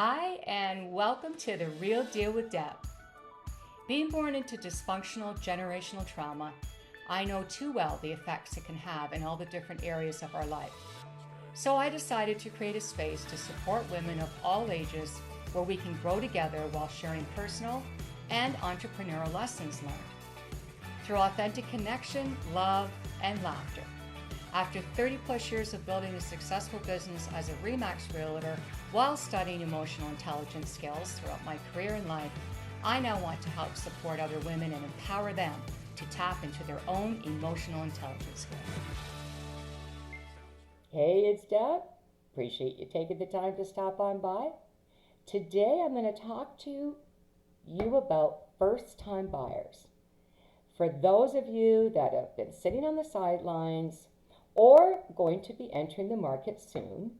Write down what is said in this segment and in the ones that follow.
Hi, and welcome to The Real Deal with Deb. Being born into dysfunctional generational trauma, I know too well the effects it can have in all the different areas of our life. So I decided to create a space to support women of all ages where we can grow together while sharing personal and entrepreneurial lessons learned through authentic connection, love, and laughter. After 30 plus years of building a successful business as a RE/MAX realtor while studying emotional intelligence skills throughout my career and life, I now want to help support other women and empower them to tap into their own emotional intelligence skills. Hey, it's Deb. Appreciate you taking the time to stop on by. Today I'm going to talk to you about first-time buyers. For those of you that have been sitting on the sidelines or going to be entering the market soon,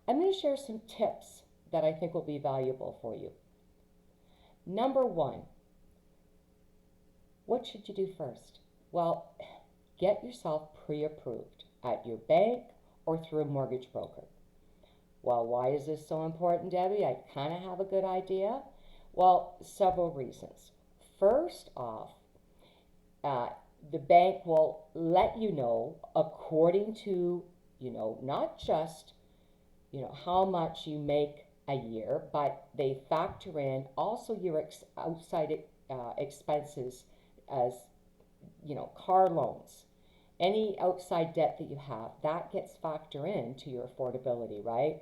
I'm going to share some tips that I think will be valuable for you. Number one, what should you do first? Well, get yourself pre-approved at your bank or through a mortgage broker. Well, why is this so important, Debbie? I kind of have a good idea. Well, several reasons. First off, the bank will let you know according to, not just, how much you make a year, but they factor in also your outside expenses as, car loans. Any outside debt that you have, that gets factored into your affordability, right?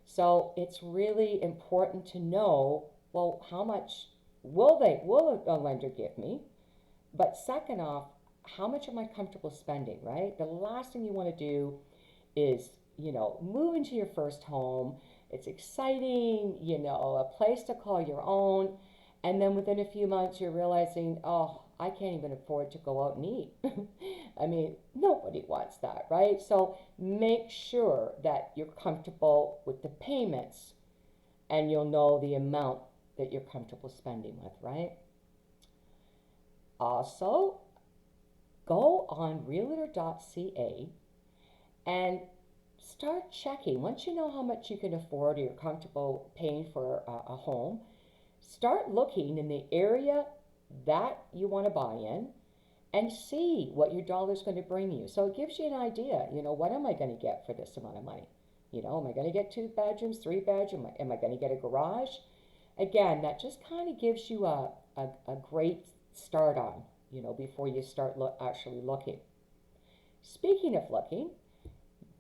So it's really important to know, well, how much will a lender give me? But second off, how much am I comfortable spending, right? The last thing you want to do is, move into your first home. It's exciting, a place to call your own. And then within a few months, you're realizing, oh, I can't even afford to go out and eat. I mean, nobody wants that, right? So make sure that you're comfortable with the payments and you'll know the amount that you're comfortable spending with, right? Also, go on realtor.ca and start checking. Once you know how much you can afford or you're comfortable paying for a home, start looking in the area that you want to buy in and see what your dollar's going to bring you. So it gives you an idea, what am I going to get for this amount of money? Am I going to get 2 bedrooms, 3 bedrooms? Am I going to get a garage? Again, that just kind of gives you a great start on, before you start actually looking. Speaking of looking,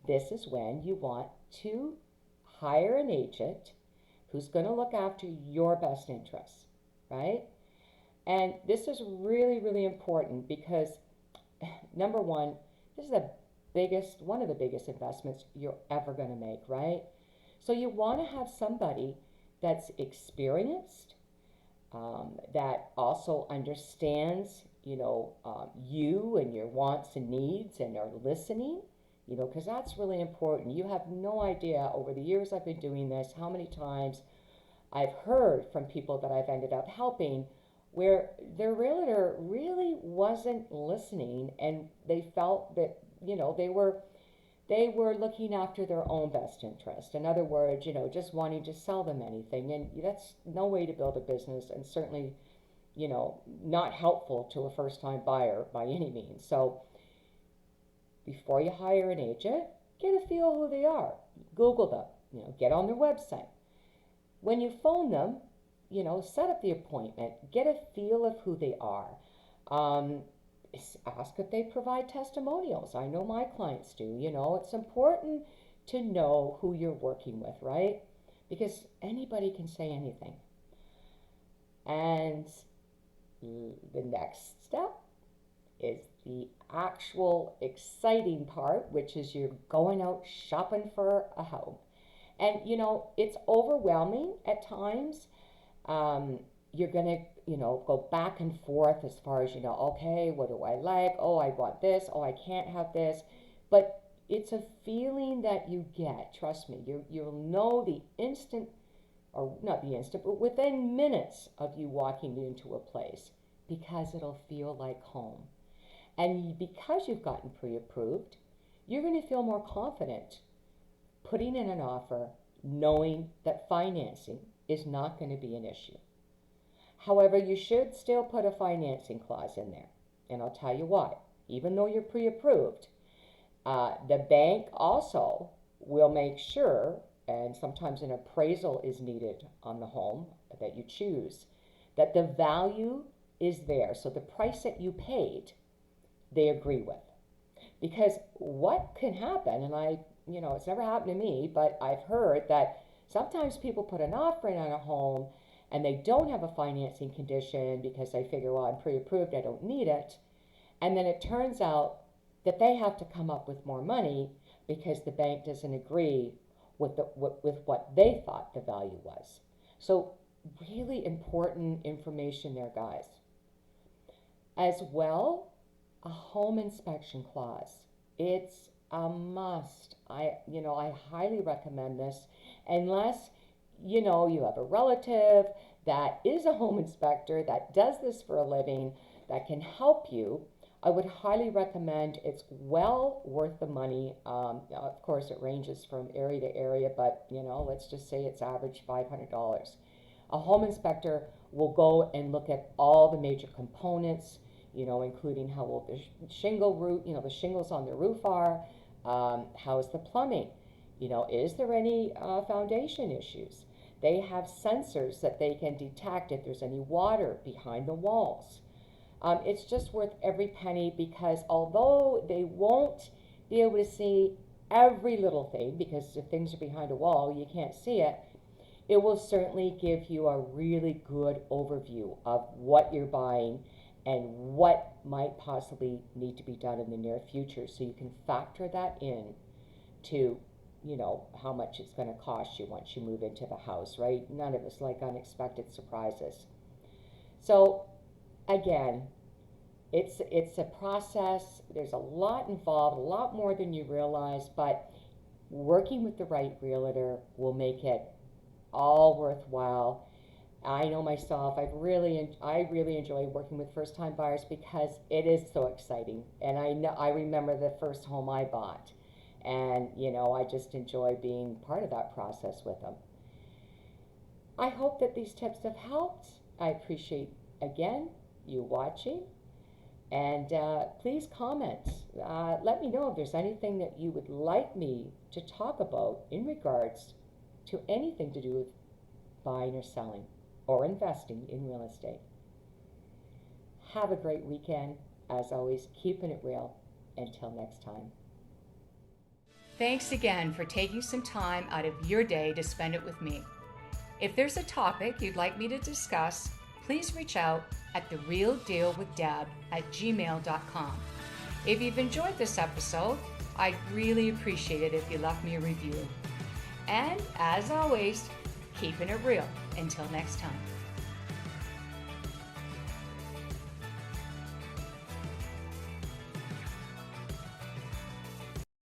this is when you want to hire an agent who's going to look after your best interests, right? And this is really, really important because number one, this is one of the biggest investments you're ever going to make, right? So you want to have somebody that's experienced, that also understands, you and your wants and needs and are listening, because that's really important. You have no idea over the years I've been doing this, how many times I've heard from people that I've ended up helping where their realtor really wasn't listening and they felt that, they were looking after their own best interest. In other words, just wanting to sell them anything. And that's no way to build a business and certainly, not helpful to a first-time buyer by any means. So before you hire an agent, get a feel who they are. Google them, get on their website. When you phone them, set up the appointment, get a feel of who they are. Ask if they provide testimonials. I know my clients do. It's important to know who you're working with, right? Because anybody can say anything. And the next step is the actual exciting part, which is you're going out shopping for a home. And, it's overwhelming at times. You're going to, go back and forth as far as, okay, what do I like? Oh, I want this. Oh, I can't have this. But it's a feeling that you get. Trust me, you'll know the instant, or not the instant, but within minutes of you walking into a place because it'll feel like home. And because you've gotten pre-approved, you're going to feel more confident putting in an offer, knowing that financing is not going to be an issue. However, you should still put a financing clause in there, and I'll tell you why. Even though you're pre-approved, the bank also will make sure, and sometimes an appraisal is needed on the home that you choose, that the value is there. So the price that you paid, they agree with. Because what can happen, and it's never happened to me, but I've heard that sometimes people put an offer in on a home and they don't have a financing condition because they figure, well, I'm pre-approved, I don't need it. And then it turns out that they have to come up with more money because the bank doesn't agree with what they thought the value was. So really important information there, guys. As well, a home inspection clause. It's a must. I highly recommend this unless you have a relative that is a home inspector that does this for a living that can help you. I would highly recommend. It's well worth the money. Of course, it ranges from area to area, but let's just say it's average $500. A home inspector will go and look at all the major components, including how old the shingle roof, the shingles on the roof are, how is the plumbing, is there any foundation issues? They have sensors that they can detect if there's any water behind the walls. It's just worth every penny because although they won't be able to see every little thing because if things are behind a wall, you can't see it, it will certainly give you a really good overview of what you're buying and what might possibly need to be done in the near future, so you can factor that in to how much it's going to cost you once you move into the house, right? None of us like unexpected surprises. So again, it's a process. There's a lot involved, a lot more than you realize, but working with the right realtor will make it all worthwhile. I know myself, I really enjoy working with first-time buyers because it is so exciting. And I remember the first home I bought, and I just enjoy being part of that process with them. I hope that these tips have helped. I appreciate, again, you watching. And please comment. Let me know if there's anything that you would like me to talk about in regards to anything to do with buying or selling or investing in real estate. Have a great weekend. As always, keeping it real. Until next time. Thanks again for taking some time out of your day to spend it with me. If there's a topic you'd like me to discuss, please reach out at therealdealwithdeb@gmail.com. If you've enjoyed this episode, I'd really appreciate it if you left me a review. And as always, keeping it real. Until next time.